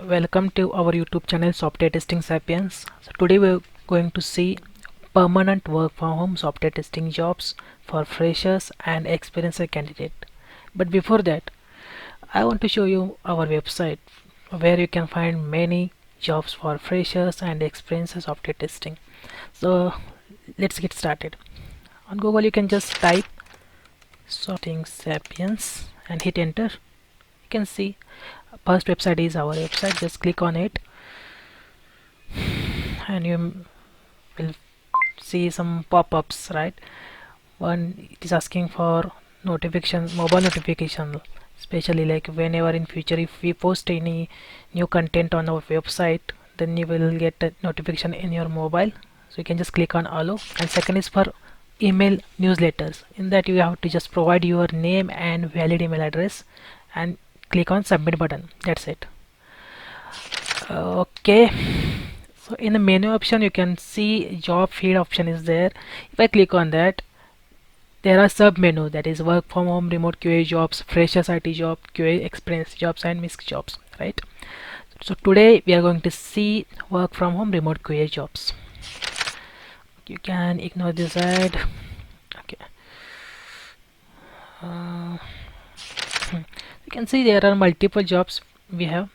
Welcome to our YouTube channel Software Testing Sapiens. So today we're going to see permanent work from home software testing jobs for freshers and experienced candidate. But before that, I want to show you our website where you can find many jobs for freshers and experienced software testing. So let's get started. On Google you can just type Software Sapiens and hit enter. You can see first website is our website. Just click on it and you will see some pop-ups, right? One, it is asking for notifications, mobile notification, especially like whenever in future if we post any new content on our website, then you will get a notification in your mobile. So you can just click on allow. And second is for email newsletters. In that you have to just provide your name and valid email address and click on submit button. That's it. Okay, so in the menu option you can see job feed option is there. If I click on that, there are sub menu, that is work from home, remote QA jobs, freshers IT job, QA experience jobs and mixed jobs, right? So today we are going to see work from home remote QA jobs. You can ignore this ad. Okay, you can see there are multiple jobs we have.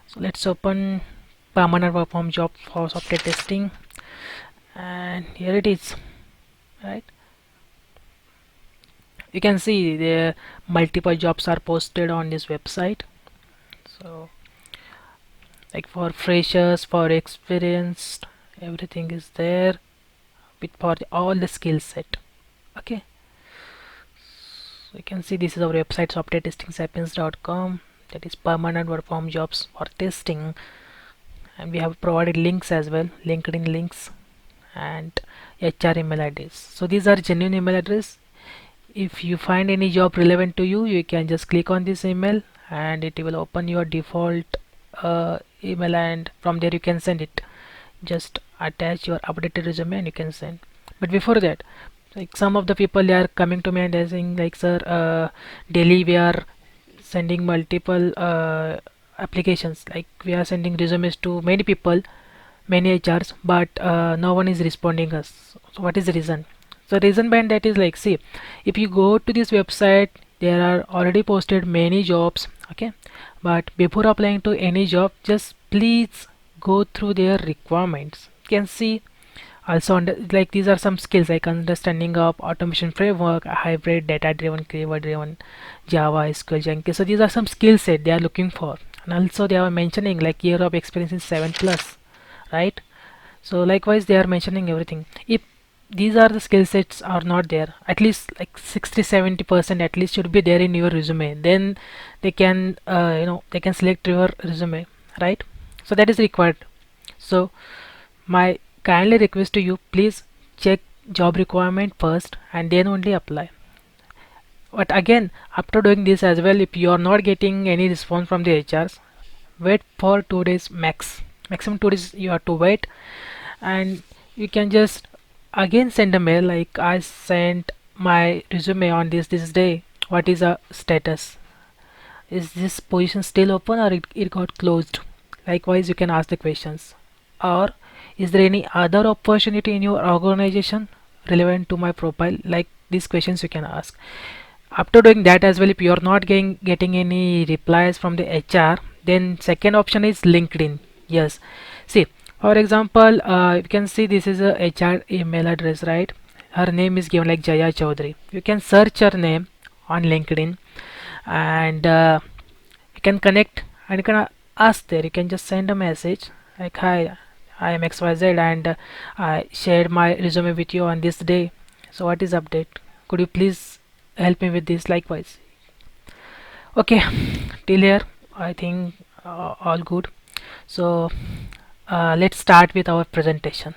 So let's open permanent work from job for software testing, and here it is, right? You can see the multiple jobs are posted on this website. So like for freshers, for experienced, everything is there with for all the skill set. Okay, so you can see this is our website softwaretestingsapiens.com, that is permanent work from jobs for testing, and we have provided links as well, LinkedIn links and HR email IDs. So these are genuine email address. If you find any job relevant to you, you can just click on this email and it will open your default email, and from there you can send it. Just attach your updated resume and you can send. But before that, like some of the people, they are coming to me and they're saying like, sir, daily we are sending multiple applications, like we are sending resumes to many people, many HRs, but no one is responding us. So what is the reason? So reason behind that is like, see, if you go to this website, there are already posted many jobs, okay, but before applying to any job, just please go through their requirements. You can see also under, like these are some skills like understanding of automation framework, hybrid, data driven, keyword driven, Java, SQL, Jenkins. So these are some skill set they are looking for, and also they are mentioning like year of experience is 7+, right? So likewise they are mentioning everything. If these are the skill sets are not there, at least like 60-70% at least should be there in your resume, then they can they can select your resume, right? So that is required. So my kindly request to you, please check job requirement first and then only apply. But again, after doing this as well, if you are not getting any response from the HRs, wait for 2 days maximum 2 days you have to wait, and you can just again send a mail like, I sent my resume on this day, what is the status, is this position still open or it got closed. Likewise you can ask the questions, or is there any other opportunity in your organization relevant to my profile, like these questions you can ask. After doing that as well, if you are not getting any replies from the HR, then second option is LinkedIn. Yes, see, for example, you can see this is a HR email address, right? Her name is given like Jaya Chaudhary. You can search her name on LinkedIn and you can connect and you can ask there. You can just send a message like, hi, I am XYZ and I shared my resume with you on this day. So what is update? Could you please help me with this? Likewise. Okay, till here I think all good. So let's start with our presentation.